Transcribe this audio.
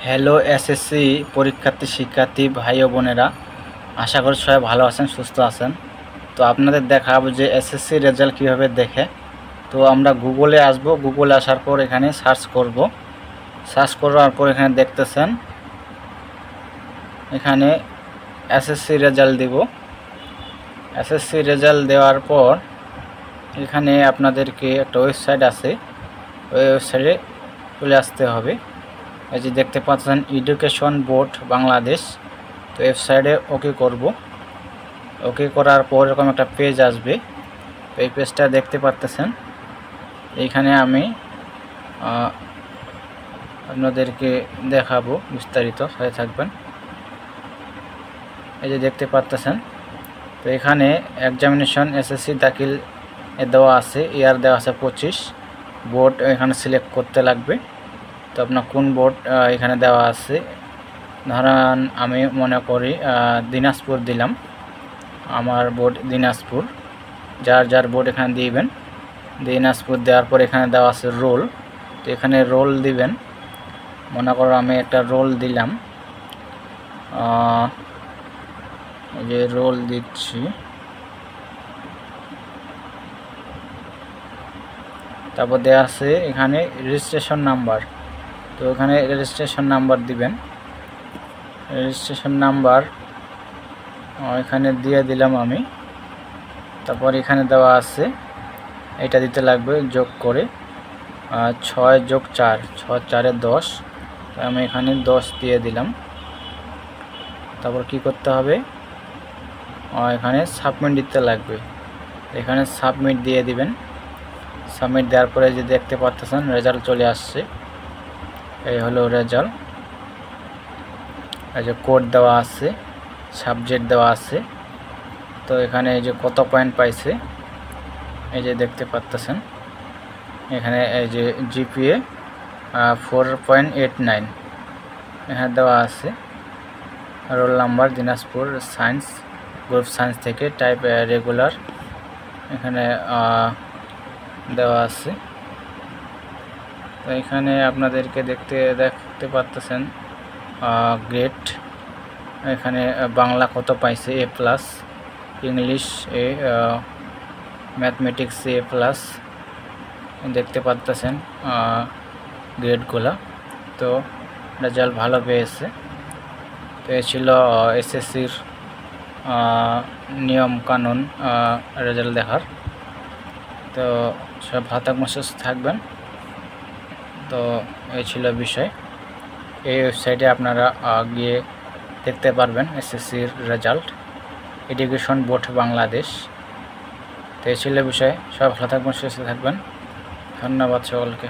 Hello SSC পরীক্ষার্থী শিক্ষার্থী ভাই ও বোনেরা, আশা করি সবাই ভালো আছেন, সুস্থ আছেন। তো আপনাদের দেখাবো যে এসএসসি রেজাল্ট কীভাবে দেখে। তো আমরা গুগলে আসব, গুগলে আসার পর এখানে সার্চ করব। সার্চ করার পর এখানে দেখতেছেন, এখানে এসএসসি রেজাল্ট দিব। এসএসসি রেজাল্ট দেওয়ার পর এখানে আপনাদেরকে একটা ওয়েবসাইট আছে, ওই ওয়েবসাইটে চলে আসতে হবে। এই যে দেখতে পাচ্ছেন এডুকেশন বোর্ড বাংলাদেশ। তো ওয়েবসাইটে ওকে করব। ওকে করার পর এরকম একটা পেজ আসবে। এই পেজটা দেখতে পাচ্ছেন। এইখানে আমি আপনাদেরকে দেখাবো বিস্তারিত, সাথে থাকবেন। এই যে দেখতে পাচ্ছেন, তো এখানে এক্সামিনেশন এসএসসি দাখিল দেওয়া আছে, ইয়ার দেওয়া আছে 25, বোর্ড এখানে সিলেক্ট করতে লাগবে। তো আপনার কোন বোর্ড এখানে দেওয়া আছে, ধরেন আমি মনে করি দিনাজপুর দিলাম, আমার বোর্ড দিনাজপুর। যার যার বোর্ড এখানে দিবেন। দিনাজপুর দেওয়ার পর এখানে দেওয়া আছে রোল, তো এখানে রোল দিবেন। মনে করো আমি একটা রোল দিলাম, এই যে রোল দিচ্ছি। তারপর দেওয়া আছে এখানে রেজিস্ট্রেশন নাম্বার, তো এখানে রেজিস্ট্রেশন নাম্বার দিবেন। রেজিস্ট্রেশন নাম্বার এখানে দিয়ে দিলাম আমি। তারপর এখানে দেওয়া আছে, এটা দিতে লাগবে যোগ করে 6 যোগ 4, 6 4 10, আমি এখানে 10 দিয়ে দিলাম। তারপর কি করতে হবে, এখানে সাবমিট দিতে লাগবে। এখানে সাবমিট দিয়ে দিবেন। সাবমিট দেওয়ার পরে যে দেখতে পাচ্ছেন রেজাল্ট চলে আসছে। এই হলো রেজাল্ট। এই যে কোড দেওয়া আছে, সাবজেক্ট দেওয়া আছে। তো এখানে এই যে কত পয়েন্ট পাইছে, এই যে দেখতে পাচ্ছেন। এখানে এই যে জিপিএ 4.89 এখানে দেওয়া আছে। Roll number Dinajpur, science, group science থেকে, টাইপ রেগুলার এখানে দেওয়া আছে। তো এখানে আপনাদেরকে দেখতে পাচ্ছেন গ্রেড। এখানে বাংলা কত পাইছে, A+, English A, mathematics A+, দেখতে পাচ্ছেন গ্রেডগুলো। তো রেজাল্ট ভালো পেয়েছে। তো এই ছিল এসএসসির নিয়ম কানুন রেজাল্ট দেখার। তো সব ভালো থাকবেন, সুস্থ থাকবেন। তো এই ছিল বিষয়। এই ওয়েবসাইটে আপনারা গিয়ে দেখতে পারবেন এসএসসির রেজাল্ট, এডুকেশন বোর্ড বাংলাদেশ। তো এই ছিল বিষয়। সব ভালো থাকবেন, সুস্থ থাকবেন। ধন্যবাদ সকলকে।